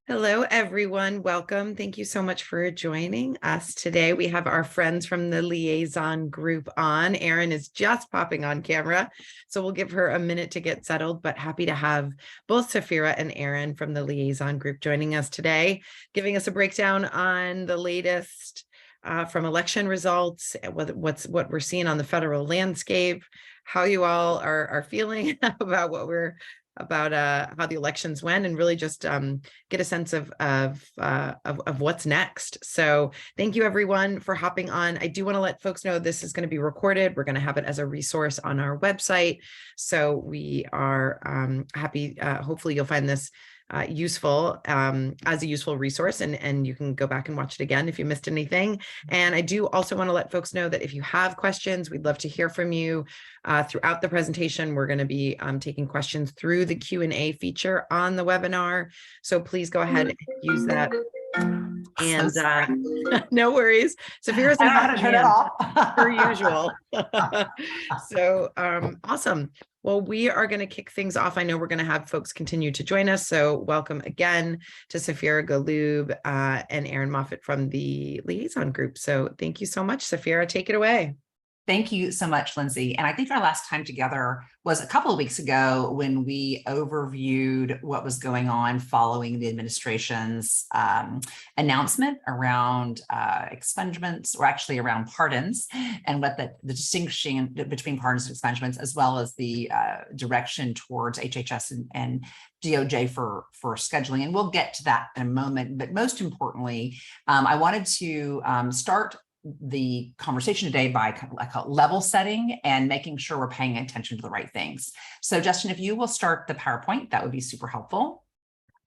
Hello, everyone. Welcome. Thank you so much for joining us today. We have our friends from the liaison group on. Erin is just popping on camera, so we'll give her a minute to get settled, but happy to have both Safira and Erin from the liaison group joining us today, giving us a breakdown on the latest from election results, what we're seeing on the federal landscape, how you all are feeling about how the elections went, and really just get a sense of what's next. So thank you everyone for hopping on. I do want to let folks know this is going to be recorded. We're going to have it as a resource on our website. So we are happy. Hopefully you'll find this useful as a useful resource, and you can go back and watch it again if you missed anything. And I do also want to let folks know that if you have questions, we'd love to hear from you throughout the presentation. We're going to be taking questions through the Q&A feature on the webinar, so please go ahead and use that. And no worries. Safira's I don't know how to turn it off per usual. So awesome. Well, we are going to kick things off. I know we're going to have folks continue to join us. So welcome again to Safira Galoob and Erin Moffat from the liaison group. So thank you so much, Safira. Take it away. Thank you so much, Lindsay. And I think our last time together was a couple of weeks ago when we overviewed what was going on following the administration's announcement around expungements, or actually around pardons, and what the distinguishing between pardons and expungements, as well as the direction towards HHS and DOJ for scheduling. And we'll get to that in a moment. But most importantly, I wanted to start the conversation today by level setting and making sure we're paying attention to the right things. So Justin, if you will start the PowerPoint, that would be super helpful.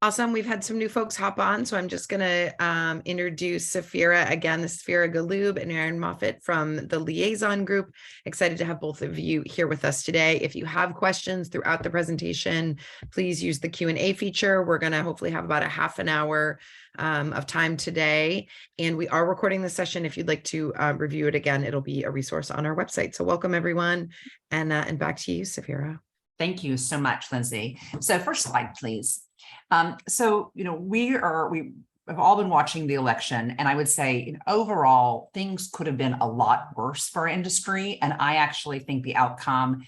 Awesome. We've had some new folks hop on, so I'm just going to introduce Safira again. This is Safira Galoob and Erin Moffat from the liaison group. Excited to have both of you here with us today. If you have questions throughout the presentation, please use the Q&A feature. We're going to hopefully have about a half an hour of time today, and we are recording the session. If you'd like to review it again, it'll be a resource on our website. So welcome everyone, and back to you, Safira. Thank you so much, Lindsay. So first slide, please. So, we have all been watching the election, and I would say overall, things could have been a lot worse for our industry. And I actually think the outcome,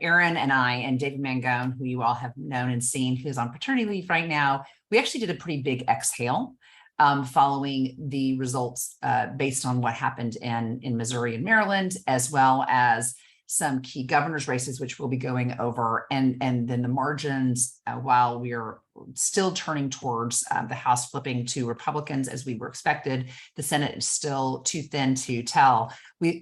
Erin and I and David Mangone, who you all have known and seen, who's on paternity leave right now, we actually did a pretty big exhale following the results based on what happened in Missouri and Maryland, as well as some key governor's races, which we'll be going over, and then the margins, while we are still turning towards the House flipping to Republicans as we were expected, the Senate is still too thin to tell.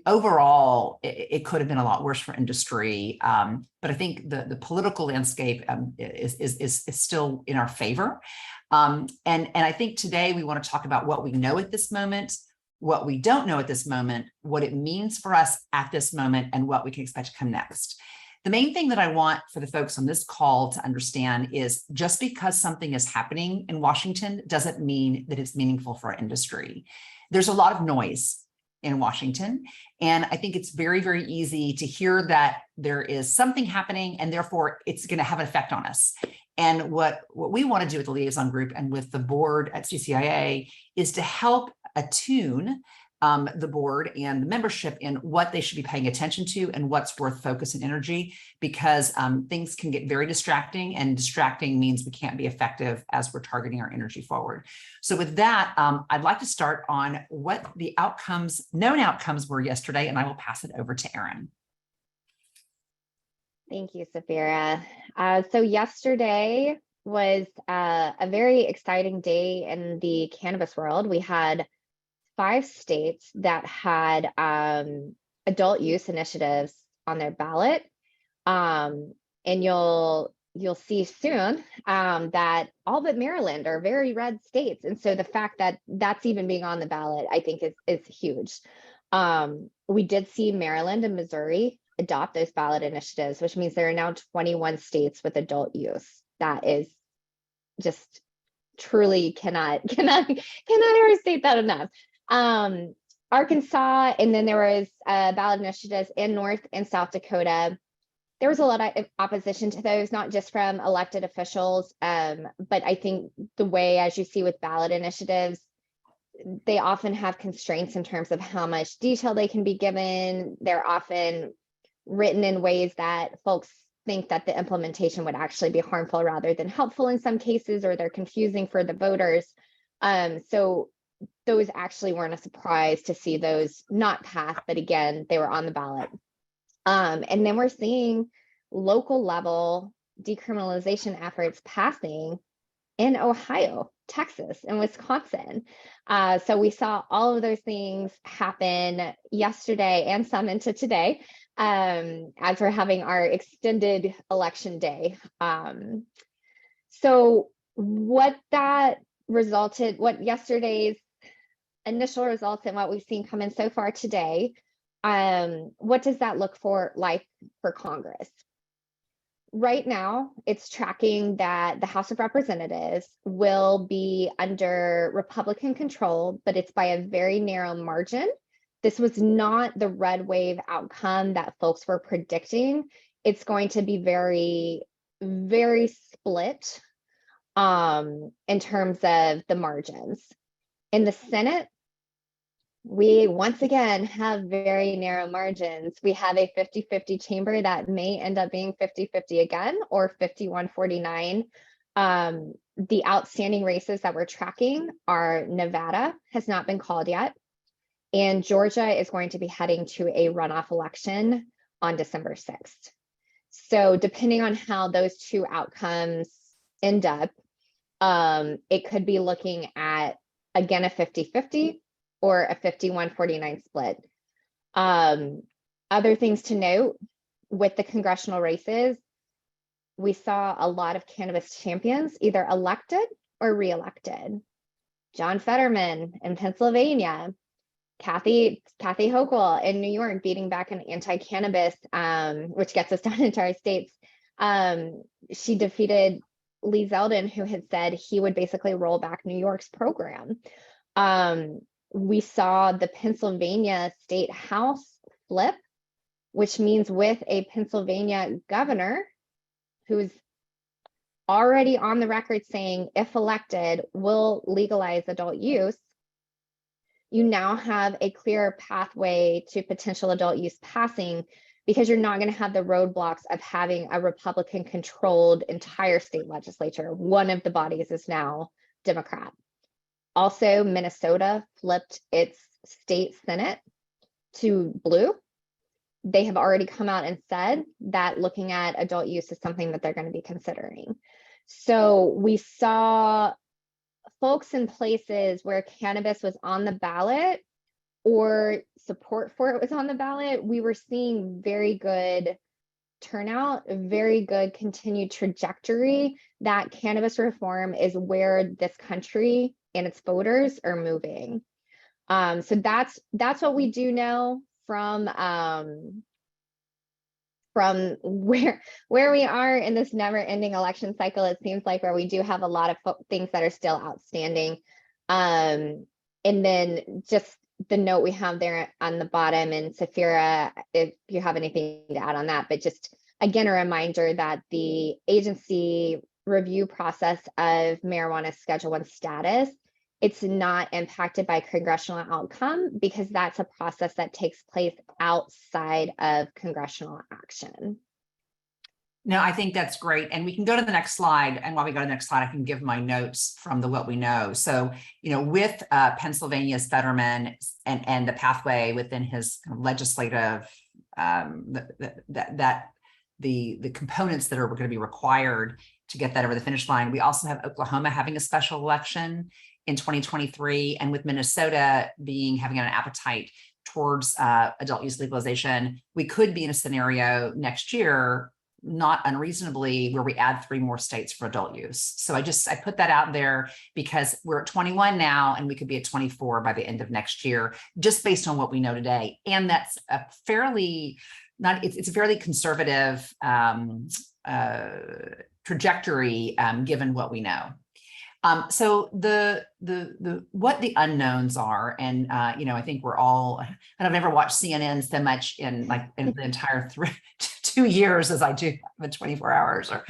Overall, it could have been a lot worse for industry, but I think the political landscape is still in our favor. And I think today we want to talk about what we know at this moment, what we don't know at this moment, what it means for us at this moment, and what we can expect to come next. The main thing that I want for the folks on this call to understand is just because something is happening in Washington doesn't mean that it's meaningful for our industry. There's a lot of noise in Washington, and I think it's very, very easy to hear that there is something happening and therefore it's going to have an effect on us. And what we want to do with the liaison group and with the board at CCIA is to help attune the board and the membership in what they should be paying attention to and what's worth focus and energy, because things can get very distracting, and distracting means we can't be effective as we're targeting our energy forward. So with that, I'd like to start on what the known outcomes were yesterday, and I will pass it over to Erin. Thank you, Safira. So yesterday was a very exciting day in the cannabis world. We had 5 states that had adult use initiatives on their ballot, and you'll see soon that all but Maryland are very red states, and so the fact that that's even being on the ballot, I think, is huge. We did see Maryland and Missouri adopt those ballot initiatives, which means there are now 21 states with adult use. That is just truly cannot overstate that enough. Arkansas, and then there was ballot initiatives in North and South Dakota. there was a lot of opposition to those, not just from elected officials, but I think the way, as you see with ballot initiatives, they often have constraints in terms of how much detail they can be given. They're often written in ways that folks think that the implementation would actually be harmful rather than helpful in some cases, or they're confusing for the voters. So those actually weren't a surprise to see those not pass, but again, they were on the ballot. And then we're seeing local level decriminalization efforts passing in Ohio, Texas, and Wisconsin. So we saw all of those things happen yesterday and some into today, as we're having our extended election day. So what that resulted, what yesterday's initial results and what we've seen come in so far today, what does that look like for Congress? Right now, it's tracking that the House of Representatives will be under Republican control, but it's by a very narrow margin. This was not the red wave outcome that folks were predicting. It's going to be very, very split in terms of the margins. In the Senate, we once again have very narrow margins. We have a 50-50 chamber that may end up being 50-50 again, or 51-49. The outstanding races that we're tracking are Nevada has not been called yet, and Georgia is going to be heading to a runoff election on December 6th. So depending on how those two outcomes end up, it could be looking at, again, a 50-50 or a 51-49 split. Other things to note with the congressional races, we saw a lot of cannabis champions either elected or reelected. John Fetterman in Pennsylvania, Kathy Hochul in New York beating back an anti-cannabis, which gets us down into our states. She defeated Lee Zeldin, who had said he would basically roll back New York's program. We saw the Pennsylvania State House flip, which means with a Pennsylvania governor who's already on the record saying, if elected, will legalize adult use. You now have a clearer pathway to potential adult use passing, because you're not going to have the roadblocks of having a Republican-controlled entire state legislature. One of the bodies is now Democrat. Also, Minnesota flipped its state Senate to blue. They have already come out and said that looking at adult use is something that they're going to be considering. So we saw folks in places where cannabis was on the ballot or support for it was on the ballot, we were seeing very good turnout, very good continued trajectory that cannabis reform is where this country and its voters are moving. So that's what we do know from where we are in this never-ending election cycle. It seems like where we do have a lot of things that are still outstanding. And then just the note we have there on the bottom, and Safira, if you have anything to add on that, but just again, a reminder that the agency review process of marijuana Schedule I status, it's not impacted by congressional outcome, because that's a process that takes place outside of congressional action. No, I think that's great. And we can go to the next slide. And while we go to the next slide, I can give my notes from what we know. So, with Pennsylvania's Fetterman and the pathway within his legislative, the components that are going to be required to get that over the finish line. We also have Oklahoma having a special election in 2023, and with Minnesota having an appetite towards adult use legalization, we could be in a scenario next year, not unreasonably, where we add 3 more states for adult use. So I put that out there because we're at 21 now, and we could be at 24 by the end of next year, just based on what we know today. And that's a fairly it's a fairly conservative trajectory given what we know. So what the unknowns are, and I think we're all, and I've never watched CNN so much in the entire 2 years as I do in 24 hours or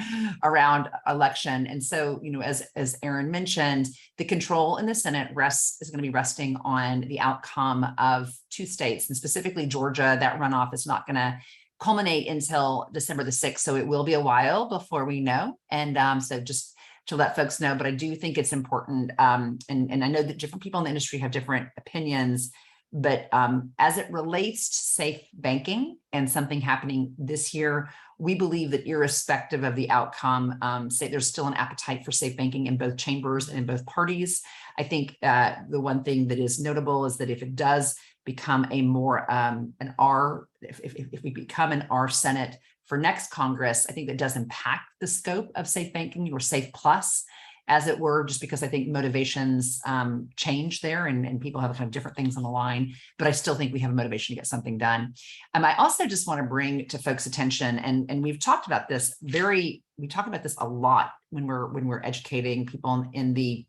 around election. And so, as Aaron mentioned, the control in the Senate is going to be resting on the outcome of 2 states, and specifically Georgia. That runoff is not going to culminate until December the 6th. So it will be a while before we know. And so just to let folks know, but I do think it's important. And I know that different people in the industry have different opinions, but as it relates to safe banking and something happening this year, we believe that irrespective of the outcome, there's still an appetite for safe banking in both chambers and in both parties. I think the one thing that is notable is that if it does become a more if we become an R Senate for next Congress, I think that does impact the scope of safe banking or safe plus, as it were, just because I think motivations change there and people have kind of different things on the line, but I still think we have a motivation to get something done. I also just want to bring to folks' attention, and we've talked about this we talk about this a lot when we're educating people in the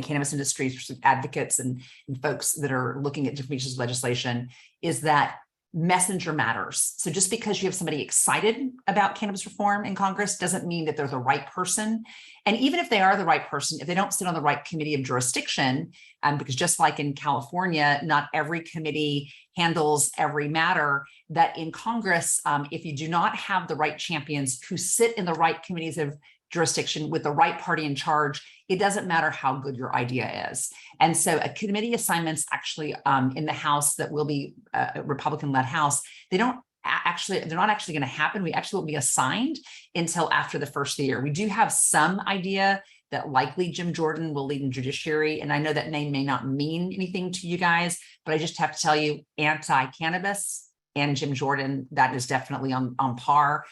cannabis industry, advocates and folks that are looking at different pieces of legislation, is that messenger matters. So just because you have somebody excited about cannabis reform in Congress doesn't mean that they're the right person. And even if they are the right person, if they don't sit on the right committee of jurisdiction, because just like in California, not every committee handles every matter, that in Congress, if you do not have the right champions who sit in the right committees of jurisdiction with the right party in charge, it doesn't matter how good your idea is. And so a committee assignments actually in the House that will be a Republican-led House, they're not actually going to happen. We actually won't be assigned until after the first of the year. We do have some idea that likely Jim Jordan will lead in judiciary. And I know that name may not mean anything to you guys, but I just have to tell you, anti-cannabis and Jim Jordan, that is definitely on par.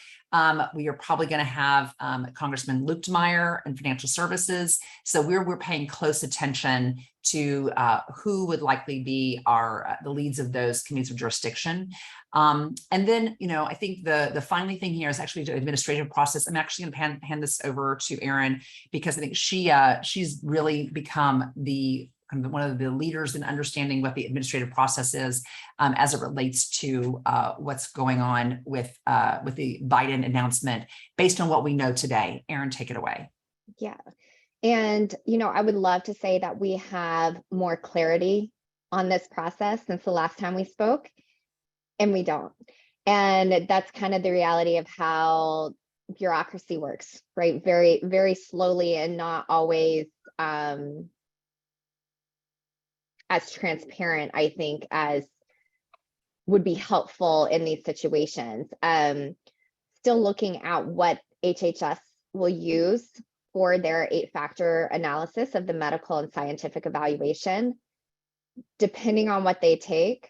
We are probably going to have Congressman Luke Meyer in financial services. So we're paying close attention to who would likely be the leads of those committees of jurisdiction. And then, I think the final thing here is actually the administrative process. I'm actually going to hand this over to Erin, because I think she's really become one of the leaders in understanding what the administrative process is as it relates to what's going on with the Biden announcement based on what we know today. Erin, take it away. Yeah. And, I would love to say that we have more clarity on this process since the last time we spoke, and we don't. And that's kind of the reality of how bureaucracy works, right? Very, very slowly and not always as transparent, I think, as would be helpful in these situations. Still looking at what HHS will use for their 8-factor analysis of the medical and scientific evaluation. Depending on what they take,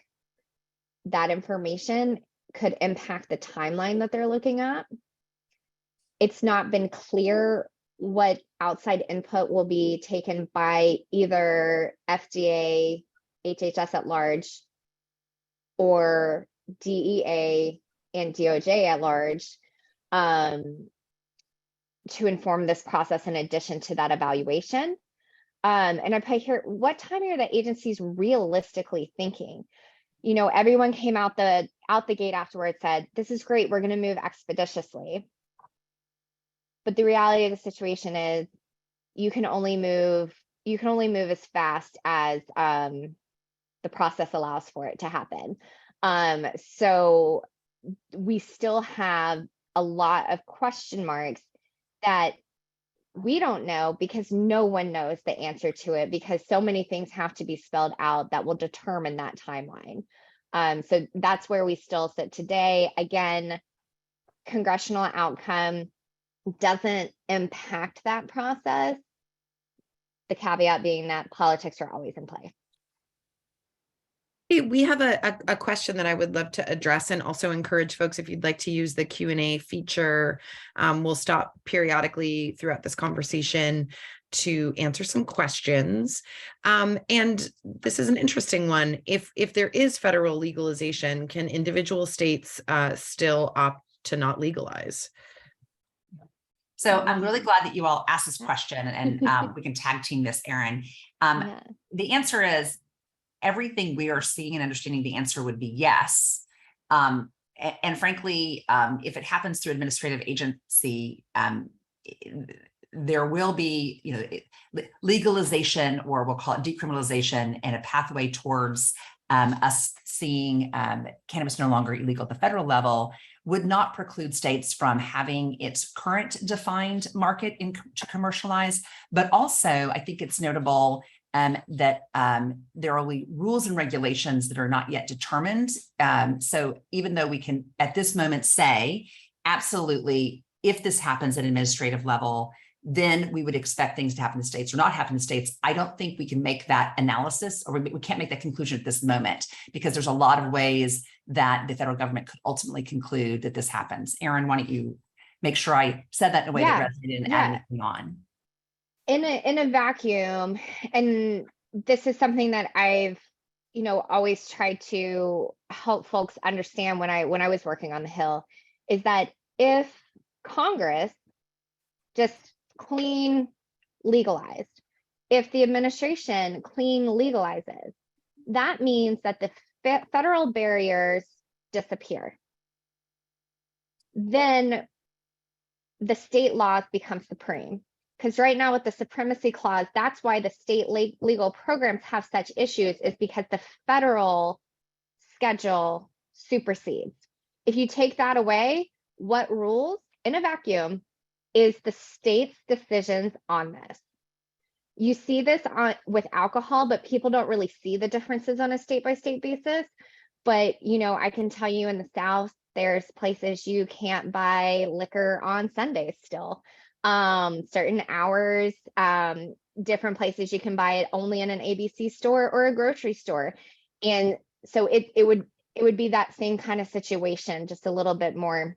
that information could impact the timeline that they're looking at. It's not been clear what outside input will be taken by either FDA, HHS at large, or DEA and DOJ at large to inform this process in addition to that evaluation. And I probably hear, what time are the agencies realistically thinking? Everyone came out the gate afterwards, said, this is great, we're going to move expeditiously. But the reality of the situation is you can only move as fast as the process allows for it to happen. So we still have a lot of question marks that we don't know, because no one knows the answer to it, because so many things have to be spelled out that will determine that timeline. So that's where we still sit today. Again, congressional outcome doesn't impact that process. The caveat being that politics are always in play. Hey, we have a question that I would love to address, and also encourage folks, if you'd like to use the Q&A feature, we'll stop periodically throughout this conversation to answer some questions. And this is an interesting one. If there is federal legalization, can individual states still opt to not legalize? So I'm really glad that you all asked this question, and we can tag team this, Erin. The answer is, everything we are seeing and understanding, the answer would be yes. and frankly, if it happens through administrative agency, there will be, legalization, or we'll call it decriminalization, and a pathway towards us seeing cannabis no longer illegal at the federal level would not preclude states from having its current defined market to commercialize. But also, I think it's notable that there are rules and regulations that are not yet determined. So even though we can at this moment say, absolutely, if this happens at an administrative level, then we would expect things to happen in the states or not happen in the states. I don't think we can make that analysis, or we can't make that conclusion at this moment, because there's a lot of ways that the federal government could ultimately conclude that this happens. Erin, why don't you make sure I said that in a way that resonated and add anything on? In a vacuum, and this is something that I've, always tried to help folks understand when I was working on the Hill, is that if Congress just clean legalized, if the administration clean legalizes, that means that the federal barriers disappear. Then the state laws become supreme. Because right now with the supremacy clause, that's why the state legal programs have such issues, is because the federal schedule supersedes. If you take that away, what rules in a vacuum is the state's decisions on this. You see this with alcohol, but people don't really see the differences on a state-by-state basis. But, I can tell you in the South, there's places you can't buy liquor on Sundays still. Certain hours, different places you can buy it only in an ABC store or a grocery store. And so it would be that same kind of situation, just a little bit more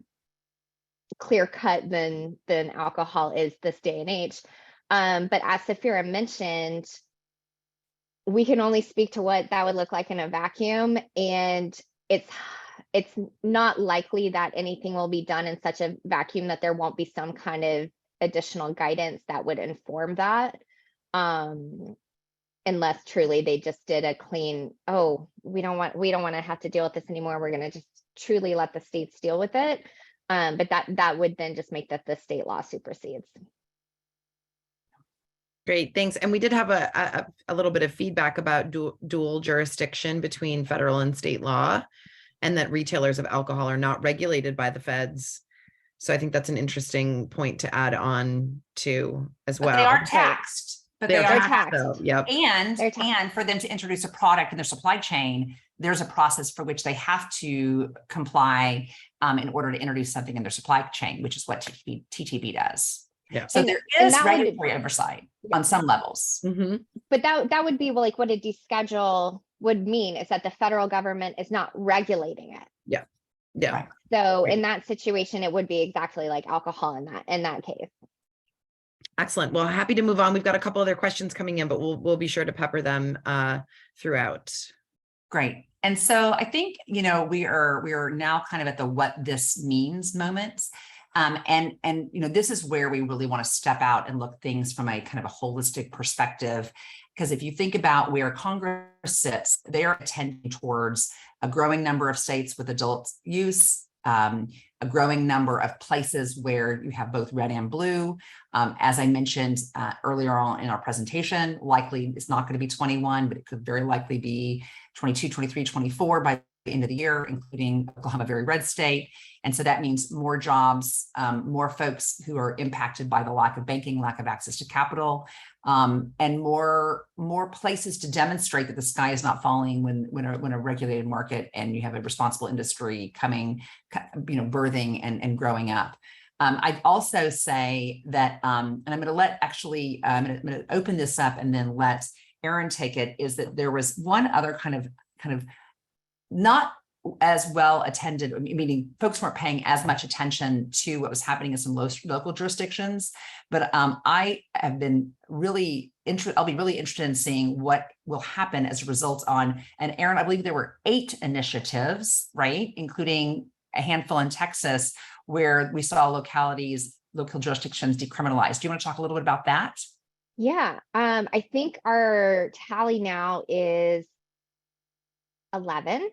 clear cut than alcohol is this day and age. But as Safira mentioned, we can only speak to what that would look like in a vacuum, and it's not likely that anything will be done in such a vacuum that there won't be some kind of additional guidance that would inform that, unless truly they just did a clean, we don't want to have to deal with this anymore, we're going to just truly let the states deal with it. But that would then just make that the state law supersedes. Great, thanks. And we did have a little bit of feedback about dual jurisdiction between federal and state law, and that retailers of alcohol are not regulated by the feds. So I think that's an interesting point to add on to as well. But they are taxed. But They're they are taxed. So, yep. And for them to introduce a product in their supply chain, there's a process for which they have to comply in order to introduce something in their supply chain, which is what TTB does. Yeah. So there is regulatory oversight on some levels. Mm-hmm. But that would be like what a deschedule would mean, is that the federal government is not regulating it. Yeah. Yeah. Right. So in that situation, it would be exactly like alcohol in that case. Excellent. Well, happy to move on. We've got a couple other questions coming in, but we'll be sure to pepper them throughout. Great. And so I think, we are now kind of at the what this means moment. And this is where we really want to step out and look things from a kind of a holistic perspective. Because if you think about where Congress sits, they are tending towards a growing number of states with adult use, a growing number of places where you have both red and blue. As I mentioned earlier on in our presentation, likely it's not going to be 21, but it could very likely be 22, 23, 24 by the end of the year, including Oklahoma, very red state. And so that means more jobs, more folks who are impacted by the lack of banking, lack of access to capital, and more places to demonstrate that the sky is not falling when a regulated market and you have a responsible industry coming, birthing and growing up. I'd also say that, and I'm going to let I'm going to open this up and then let Erin take it, is that there was one other kind of not as well attended, meaning folks weren't paying as much attention to what was happening in some local jurisdictions. But I have been really I'll be really interested in seeing what will happen as a result on, and Erin, I believe there were 8 initiatives, right? Including a handful in Texas where we saw local jurisdictions decriminalized. Do you want to talk a little bit about that? Yeah, I think our tally now is 11.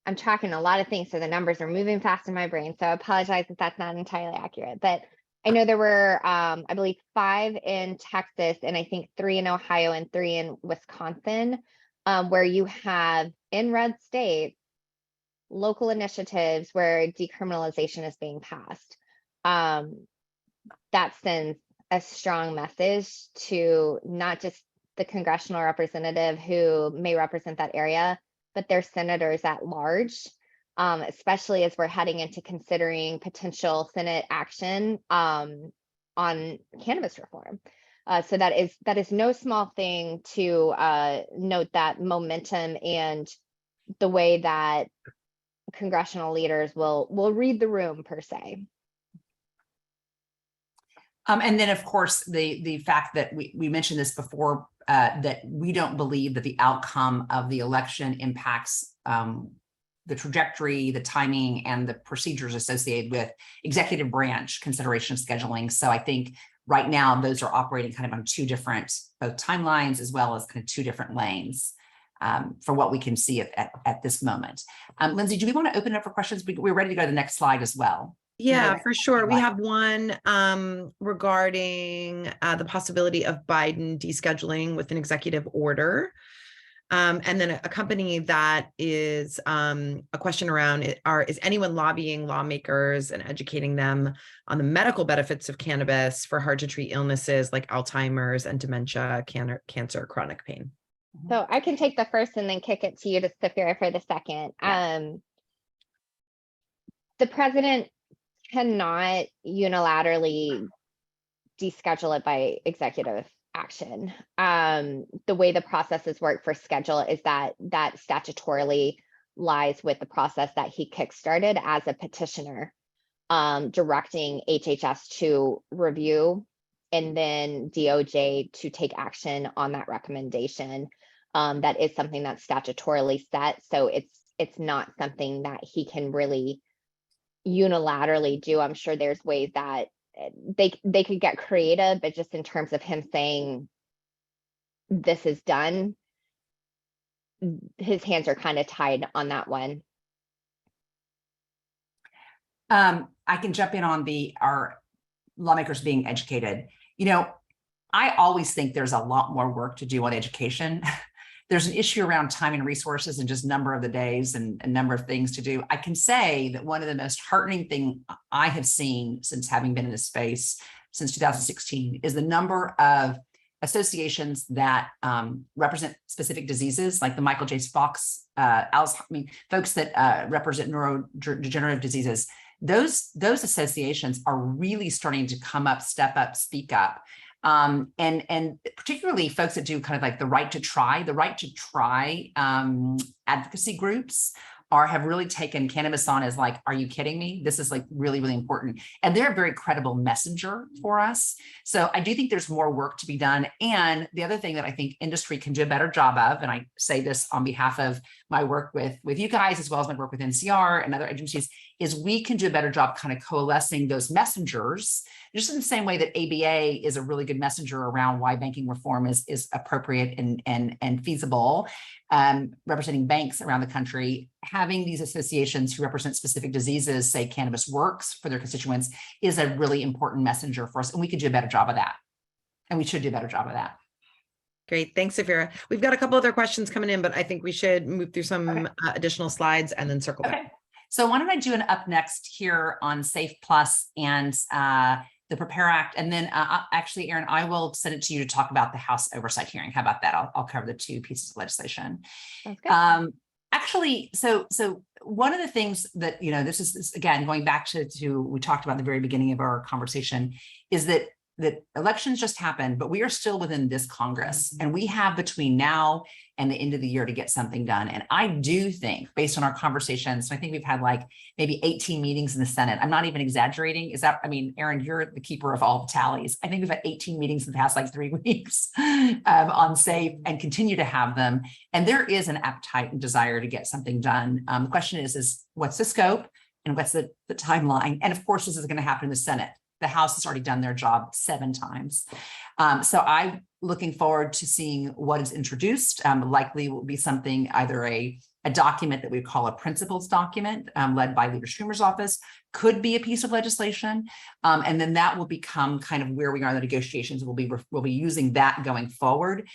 I'm tracking a lot of things, so the numbers are moving fast in my brain. So I apologize if that's not entirely accurate. But I know there were, I believe, 5 in Texas, and I think 3 in Ohio and 3 in Wisconsin, where you have in red states local initiatives where decriminalization is being passed. That sends a strong message to not just the congressional representative who may represent that area, but their senators at large, especially as we're heading into considering potential Senate action on cannabis reform. So that is no small thing to note that momentum and the way that congressional leaders will read the room, per se. And then, of course, the fact that we mentioned this before, that we don't believe that the outcome of the election impacts the trajectory, the timing, and the procedures associated with executive branch consideration of scheduling. So I think right now those are operating kind of on 2 different both timelines, as well as kind of 2 different lanes for what we can see at this moment. Lindsay, do we want to open it up for questions? We're ready to go to the next slide as well. Yeah, for sure. We have one regarding the possibility of Biden descheduling with an executive order. And then a company that is a question around is anyone lobbying lawmakers and educating them on the medical benefits of cannabis for hard to treat illnesses like Alzheimer's and dementia, cancer, chronic pain? So I can take the first and then kick it to you, to Safira, for the second. Yeah. The president cannot unilaterally deschedule it by executive action. The way the processes work for schedule is that statutorily lies with the process that he kickstarted as a petitioner, directing HHS to review and then DOJ to take action on that recommendation. That is something that's statutorily set. So it's not something that he can really unilaterally do. I'm sure there's ways that they could get creative, but just in terms of him saying this is done, his hands are kind of tied on that one. I can jump in on our lawmakers being educated. I always think there's a lot more work to do on education. There's an issue around time and resources and just number of the days and a number of things to do. I can say that one of the most heartening things I have seen since having been in this space since 2016 is the number of associations that represent specific diseases, like the Michael J. Fox, folks that represent neurodegenerative diseases. Those associations are really starting to come up, step up, speak up. And particularly folks that do kind of like the right to try advocacy groups have really taken cannabis on as like, are you kidding me? This is like really, really important. And they're a very credible messenger for us. So I do think there's more work to be done. And the other thing that I think industry can do a better job of, and I say this on behalf of my work with you guys, as well as my work with NCR and other agencies, is we can do a better job kind of coalescing those messengers, just in the same way that ABA is a really good messenger around why banking reform is appropriate and feasible, representing banks around the country. Having these associations who represent specific diseases say cannabis works for their constituents is a really important messenger for us, and we could do a better job of that. And we should do a better job of that. Great. Thanks, Safira. We've got a couple other questions coming in, but I think we should move through some additional slides and then circle back. So why don't I do an up next here on Safe Plus and the Prepare Act, and then actually, Erin, I will send it to you to talk about the House oversight hearing. How about that? I'll cover the 2 pieces of legislation. Okay. Actually, so one of the things that, this is again, going back to we talked about at the very beginning of our conversation, is that elections just happened, but we are still within this Congress, and we have between now and the end of the year to get something done. And I do think, based on our conversations, I think we've had like maybe 18 meetings in the Senate. I'm not even exaggerating. Erin, you're the keeper of all the tallies. I think we've had 18 meetings in the past like 3 weeks on SAFE, and continue to have them. And there is an appetite and desire to get something done. The question is what's the scope and what's the timeline? And of course, this is going to happen in the Senate. The House has already done their job 7 times. So I'm looking forward to seeing what is introduced. Likely will be something, either a a document that we call a principles document led by Leader Schumer's office, could be a piece of legislation. And then that will become kind of where we are in the negotiations. We'll be using that going forward.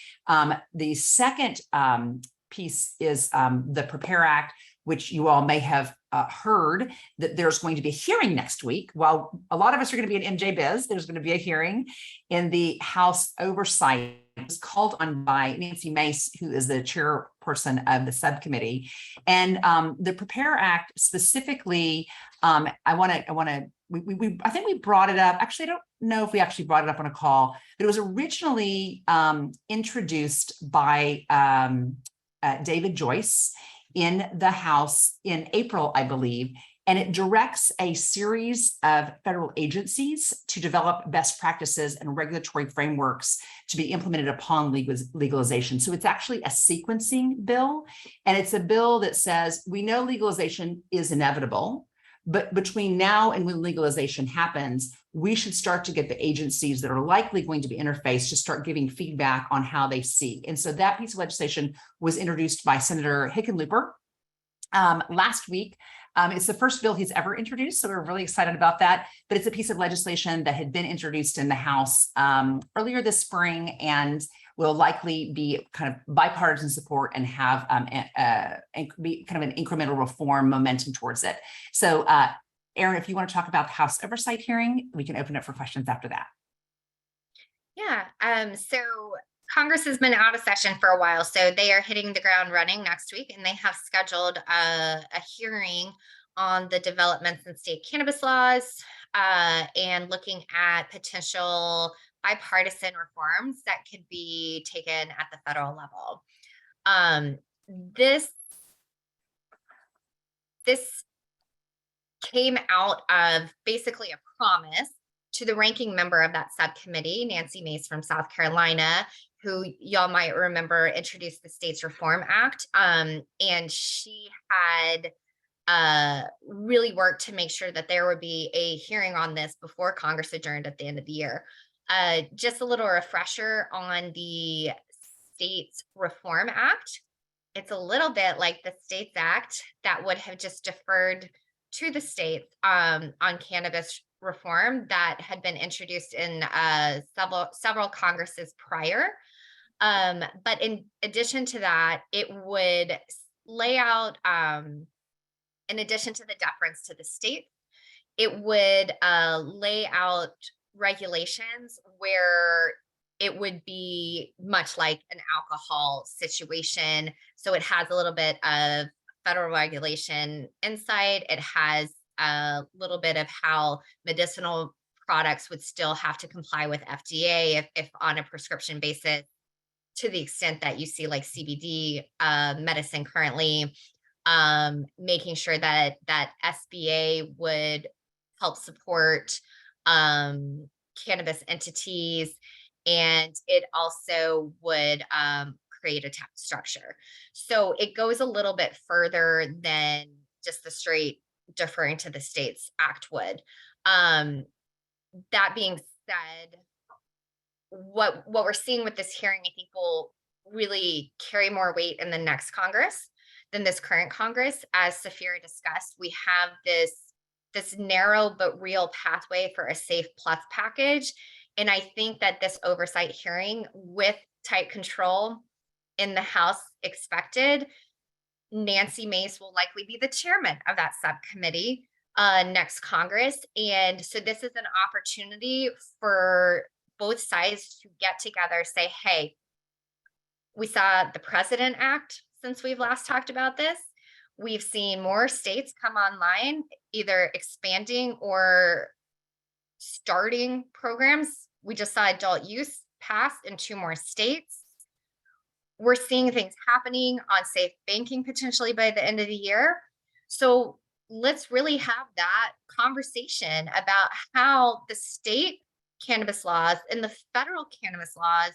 The second piece is the Prepare Act, which you all may have heard that there's going to be a hearing next week. While a lot of us are going to be in MJ Biz, there's going to be a hearing in the House Oversight. It was called on by Nancy Mace, who is the chairperson of the subcommittee. And the Prepare Act specifically, I think we brought it up. Actually, I don't know if we actually brought it up on a call, but it was originally introduced by David Joyce in the House in April, I believe, and it directs a series of federal agencies to develop best practices and regulatory frameworks to be implemented upon legalization. So it's actually a sequencing bill, and it's a bill that says we know legalization is inevitable, but between now and when legalization happens, we should start to get the agencies that are likely going to be interfaced to start giving feedback on how they see. And so that piece of legislation was introduced by Senator Hickenlooper last week. It's the first bill he's ever introduced, so we're really excited about that. But it's a piece of legislation that had been introduced in the House earlier this spring and will likely be kind of bipartisan support and have be kind of an incremental reform momentum towards it. So Erin, if you want to talk about the House Oversight hearing, we can open it for questions after that. Yeah, so Congress has been out of session for a while, so they are hitting the ground running next week, and they have scheduled a hearing on the developments in state cannabis laws and looking at potential bipartisan reforms that could be taken at the federal level. This came out of basically a promise to the ranking member of that subcommittee, Nancy Mace from South Carolina, who y'all might remember introduced the States Reform Act. And she had really worked to make sure that there would be a hearing on this before Congress adjourned at the end of the year. Just a little refresher on the States Reform Act. It's a little bit like the States Act that would have just deferred to the states on cannabis reform that had been introduced in several Congresses prior. But in addition to that, it would lay out, in addition to the deference to the state, it would lay out regulations where it would be much like an alcohol situation. So it has a little bit of federal regulation inside. It has a little bit of how medicinal products would still have to comply with FDA if on a prescription basis, to the extent that you see like CBD medicine currently, making sure that SBA would help support cannabis entities, and it also would create a tax structure. So it goes a little bit further than just the straight deferring to the States Act would. That being said, what we're seeing with this hearing, I think, will really carry more weight in the next Congress than this current Congress. As Safira discussed, we have this narrow but real pathway for a Safe Plus package. And I think that this oversight hearing with tight control in the House expected, Nancy Mace will likely be the chairman of that subcommittee next Congress. And so this is an opportunity for both sides to get together, say, hey, we saw the President Act since we've last talked about this. We've seen more states come online, either expanding or starting programs. We just saw adult use pass in 2 more states. We're seeing things happening on safe banking potentially by the end of the year. So let's really have that conversation about how the state cannabis laws and the federal cannabis laws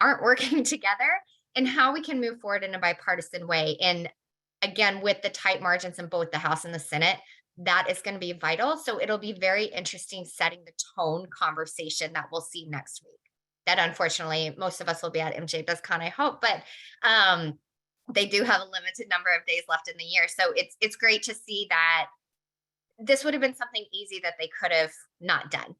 aren't working together, and how we can move forward in a bipartisan way. And again, with the tight margins in both the House and the Senate, that is going to be vital. So it'll be very interesting setting the tone conversation that we'll see next week. That unfortunately, most of us will be at MJ BizCon, I hope. But they do have a limited number of days left in the year. So it's great to see that this would have been something easy that they could have not done,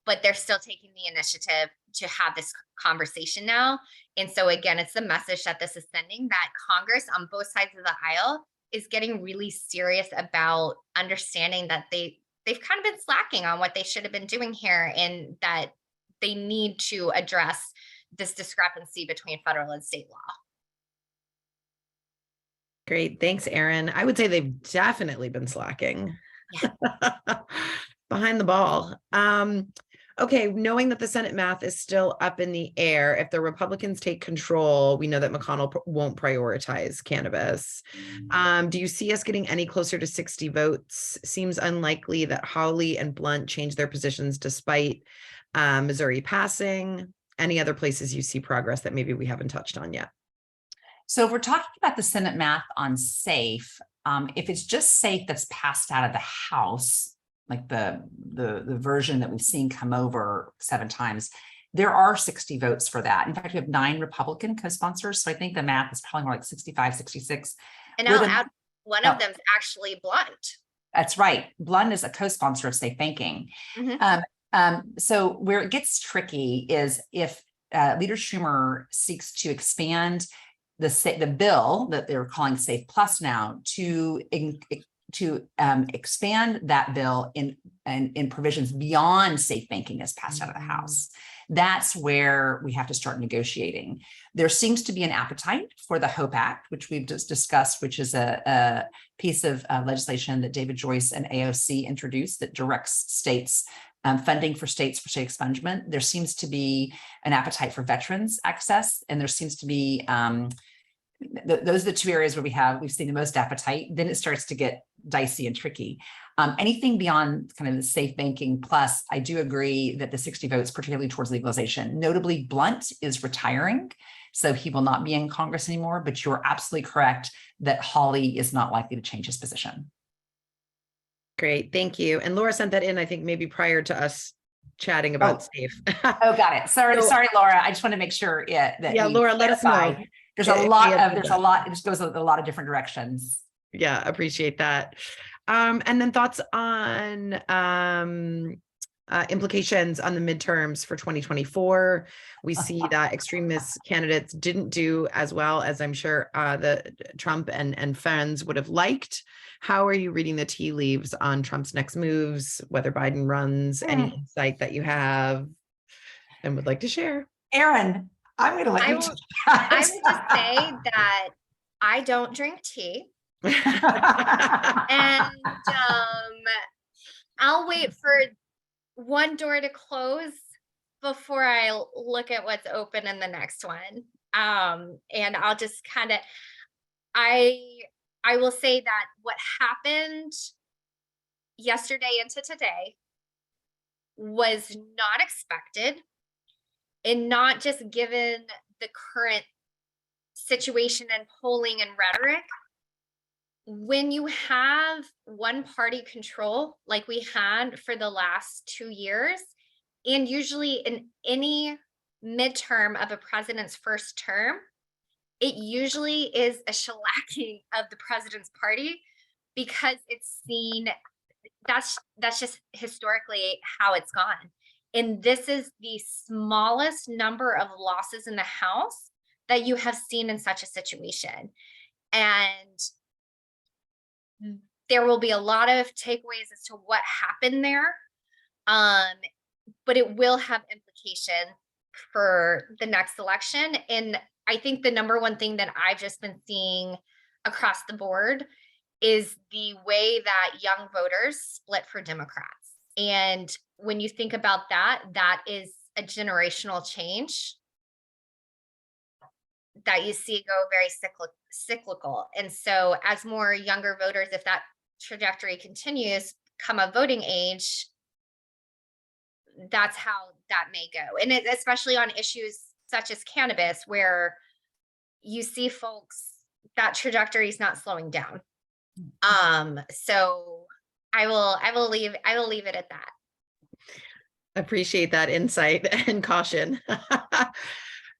but they're still taking the initiative to have this conversation now. And so again, it's the message that this is sending, that Congress on both sides of the aisle is getting really serious about understanding that they've kind of been slacking on what they should have been doing here, and that they need to address this discrepancy between federal and state law. Great. Thanks, Erin. I would say they've definitely been slacking. Yeah. Behind the ball. Okay, knowing that the Senate math is still up in the air, if the Republicans take control, we know that McConnell won't prioritize cannabis. Do you see us getting any closer to 60 votes? Seems unlikely that Hawley and Blunt change their positions despite Missouri passing. Any other places you see progress that maybe we haven't touched on yet? So if we're talking about the Senate math on SAFE, if it's just SAFE that's passed out of the House, like the version that we've seen come over 7 times, there are 60 votes for that. In fact, we have 9 Republican co-sponsors. So I think the math is probably more like 65, 66. And I'll add, one of them is actually Blunt. That's right. Blunt is a co-sponsor of safe banking. So where it gets tricky is if Leader Schumer seeks to expand the bill that they're calling Safe Plus now to expand that bill in provisions beyond safe banking as passed out of the House. That's where we have to start negotiating. There seems to be an appetite for the HOPE Act, which we've just discussed, which is a piece of legislation that David Joyce and AOC introduced that directs states funding for states for state expungement. There seems to be an appetite for veterans access, and there seems to be those are the 2 areas where we've seen the most appetite. Then it starts to get dicey and tricky. Anything beyond kind of the safe banking plus, I do agree that the 60 votes, particularly towards legalization, notably Blunt is retiring, so he will not be in Congress anymore, but you're absolutely correct that Hawley is not likely to change his position. Great, thank you. And Laura sent that in, I think maybe prior to us chatting about SAFE. Oh, got it. Sorry, Laura. I just want to make sure Laura, let us know. There's a lot, it just goes a lot of different directions. Yeah, appreciate that. And then thoughts on implications on the midterms for 2024. We see that extremist candidates didn't do as well as I'm sure the Trump and friends would have liked. How are you reading the tea leaves on Trump's next moves, whether Biden runs, any insight that you have and would like to share? Erin, I'm going to let you. I would just say that I don't drink tea. And I'll wait for one door to close before I look at what's open in the next one. And I'll just kind of, I will say that what happened yesterday into today was not expected, and not just given the current situation and polling and rhetoric. When you have one party control like we had for the last 2 years, and usually in any midterm of a president's first term, it usually is a shellacking of the president's party, because it's seen, that's just historically how it's gone. And this is the smallest number of losses in the House that you have seen in such a situation. And there will be a lot of takeaways as to what happened there. But it will have implication for the next election. And I think the number one thing that I've just been seeing across the board is the way that young voters split for Democrats. And when you think about that, that is a generational change that you see go very cyclical. And so as more younger voters, if that trajectory continues, come a voting age, that's how that may go. And especially on issues such as cannabis, where you see folks, that trajectory is not slowing down. So I will leave it at that. Appreciate that insight and caution.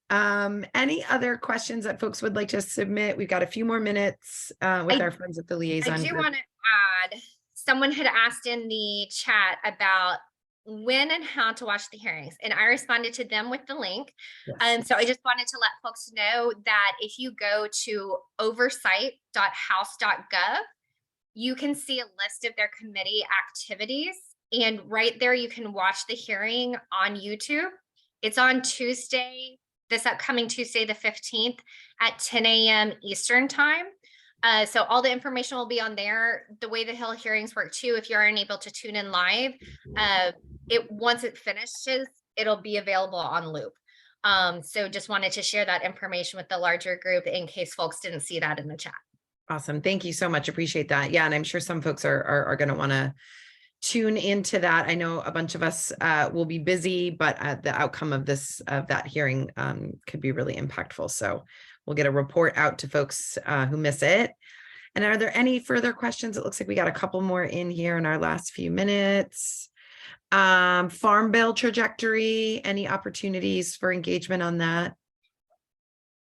Any other questions that folks would like to submit? We've got a few more minutes with our friends at the I liaison do group. want to add, someone had asked in the chat about when and how to watch the hearings, and I responded to them with the link. Yes. So I just wanted to let folks know that if you go to oversight.house.gov, you can see a list of their committee activities, and right there you can watch the hearing on YouTube. It's on Tuesday, this upcoming Tuesday, the 15th at 10 a.m. Eastern time. So all the information will be on there. The way the Hill hearings work too, if you aren't able to tune in live, once it finishes, it'll be available on loop. So just wanted to share that information with the larger group in case folks didn't see that in the chat. Awesome. Thank you so much. Appreciate that. Yeah. And I'm sure some folks are going to want to tune into that. I know a bunch of us will be busy, but the outcome of that hearing could be really impactful. So we'll get a report out to folks who miss it. And are there any further questions? It looks like we got a couple more in here in our last few minutes. Farm bill trajectory, any opportunities for engagement on that?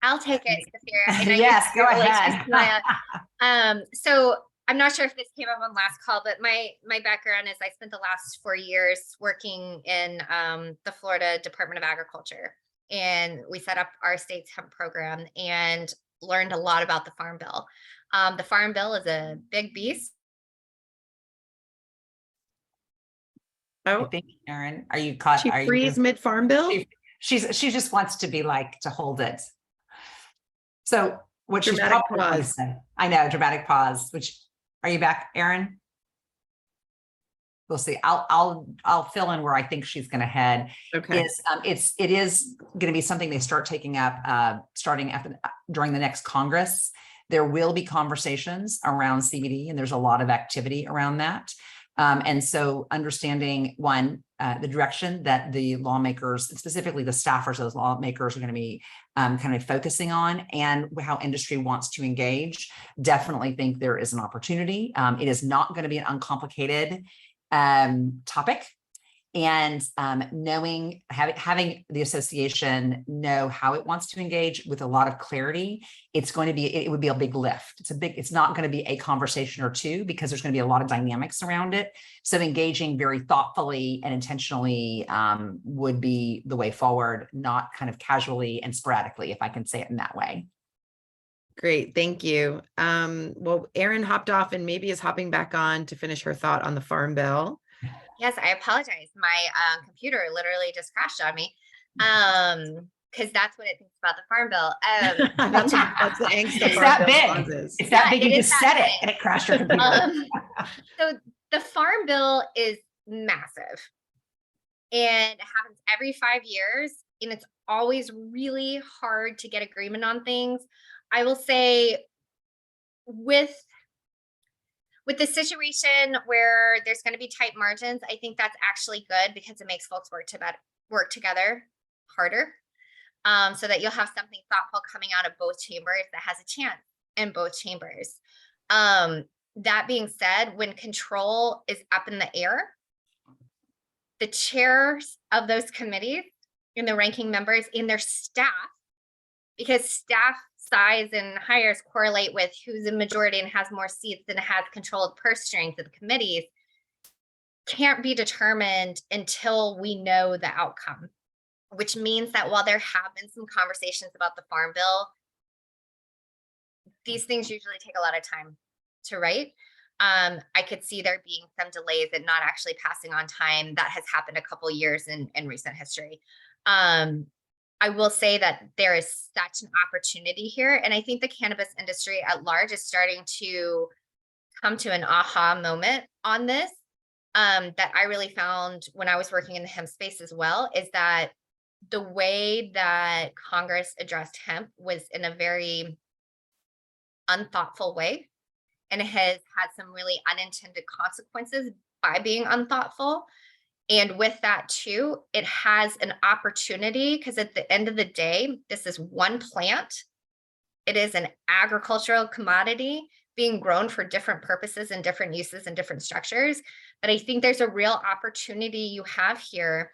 I'll take it, Sophia. Yes, go ahead. So I'm not sure if this came up on last call, but my background is I spent the last 4 years working in the Florida Department of Agriculture, and we set up our state's hemp program and learned a lot about the Farm Bill. The Farm Bill is a big beast. I think, Erin, are you caught? She freeze mid Farm Bill? She just wants to be like to hold it. So what she's Dramatic probably going to pause. say, I know, dramatic pause. Which, are you back, Erin? We'll see. I'll fill in where I think she's going to head. Okay. It is going to be something they start taking up starting during the next Congress. There will be conversations around CBD, and there's a lot of activity around that. And so understanding the direction that the lawmakers, specifically the staffers of those lawmakers, are going to be kind of focusing on, and how industry wants to engage. Definitely think there is an opportunity. It is not going to be an uncomplicated topic. And having the association know how it wants to engage with a lot of clarity, it would be a big lift. It's not going to be a conversation or two, because there's going to be a lot of dynamics around it. So engaging very thoughtfully and intentionally would be the way forward, not kind of casually and sporadically, if I can say it in that way. Great. Thank you. Well, Erin hopped off and maybe is hopping back on to finish her thought on the Farm Bill. Yes, I apologize. My computer literally just crashed on me. Because that's what it thinks about the Farm Bill. That's the angst. It's that big. It's that big. You just said it and it crashed your computer. So the Farm Bill is massive, and it happens every 5 years, and it's always really hard to get agreement on things. I will say, with the situation where there's going to be tight margins, I think that's actually good, because it makes folks work together harder, so that you'll have something thoughtful coming out of both chambers that has a chance in both chambers. That being said, when control is up in the air, the chairs of those committees and the ranking members and their staff, because staff size and hires correlate with who's in majority and has more seats and has control of purse strings of the committees, can't be determined until we know the outcome, which means that while there have been some conversations about the Farm Bill, these things usually take a lot of time to write. I could see there being some delays and not actually passing on time. That has happened a couple years in recent history. I will say that there is such an opportunity here. And I think the cannabis industry at large is starting to come to an aha moment on this, that I really found when I was working in the hemp space as well, is that the way that Congress addressed hemp was in a very unthoughtful way. And it has had some really unintended consequences by being unthoughtful. And with that too, it has an opportunity, because at the end of the day, this is one plant. It is an agricultural commodity being grown for different purposes and different uses and different structures. But I think there's a real opportunity you have here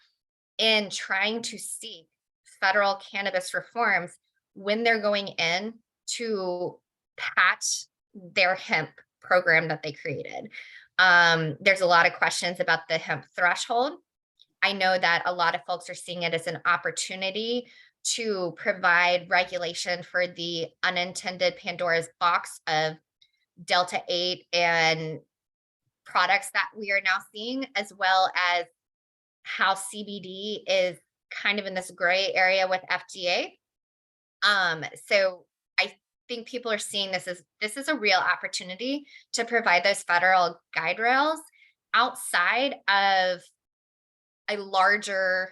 in trying to seek federal cannabis reforms when they're going in to patch their hemp program that they created. There's a lot of questions about the hemp threshold. I know that a lot of folks are seeing it as an opportunity to provide regulation for the unintended Pandora's box of Delta 8 and products that we are now seeing, as well as how CBD is kind of in this gray area with FDA. So I think people are seeing this is a real opportunity to provide those federal guide rails outside of a larger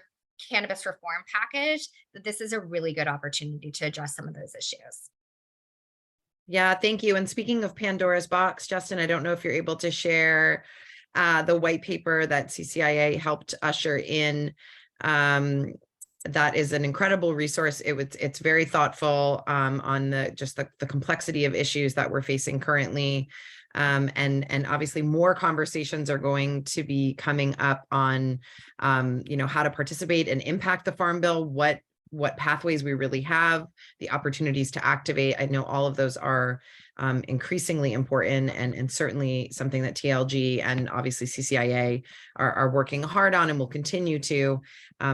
cannabis reform package, that this is a really good opportunity to address some of those issues. Yeah, thank you. And speaking of Pandora's box, Justin, I don't know if you're able to share the white paper that CCIA helped usher in. That is an incredible resource. It's very thoughtful on the complexity of issues that we're facing currently. And obviously more conversations are going to be coming up on, how to participate and impact the Farm Bill, what pathways we really have, the opportunities to activate. I know all of those are increasingly important and certainly something that TLG and obviously CCIA are working hard on and will continue to.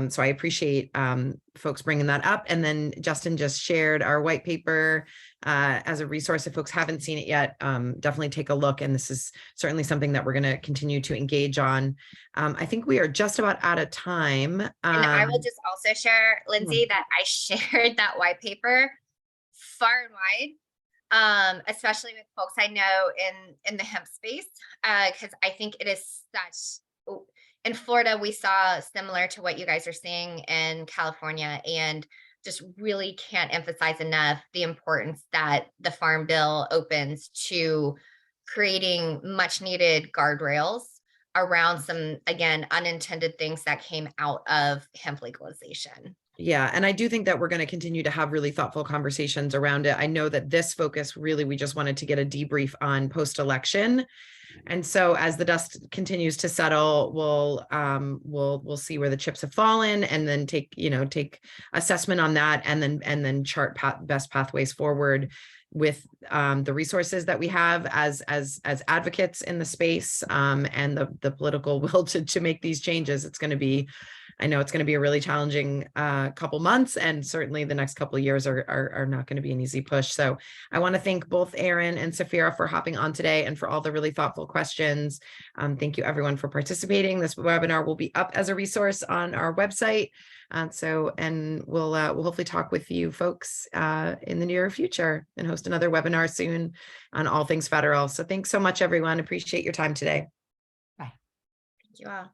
So I appreciate folks bringing that up. And then Justin just shared our white paper as a resource. If folks haven't seen it yet, definitely take a look. And this is certainly something that we're going to continue to engage on. I think we are just about out of time. And I will just also share, Lindsay, that I shared that white paper far and wide, especially with folks I know in the hemp space, because I think it is such. In Florida, we saw similar to what you guys are seeing in California, and just really can't emphasize enough the importance that the Farm Bill opens to creating much needed guardrails around some, again, unintended things that came out of hemp legalization. Yeah, and I do think that we're going to continue to have really thoughtful conversations around it. I know that this focus really, we just wanted to get a debrief on post-election. And so as the dust continues to settle, we'll see where the chips have fallen, and then take assessment on that, and then chart best pathways forward with the resources that we have as advocates in the space, and the political will to make these changes. I know it's going to be a really challenging couple months, and certainly the next couple of years are not going to be an easy push. So I want to thank both Erin and Safira for hopping on today and for all the really thoughtful questions. Thank you everyone for participating. This webinar will be up as a resource on our website. And we'll hopefully talk with you folks in the near future and host another webinar soon on all things federal. So thanks so much, everyone. Appreciate your time today. Bye. Thank you all.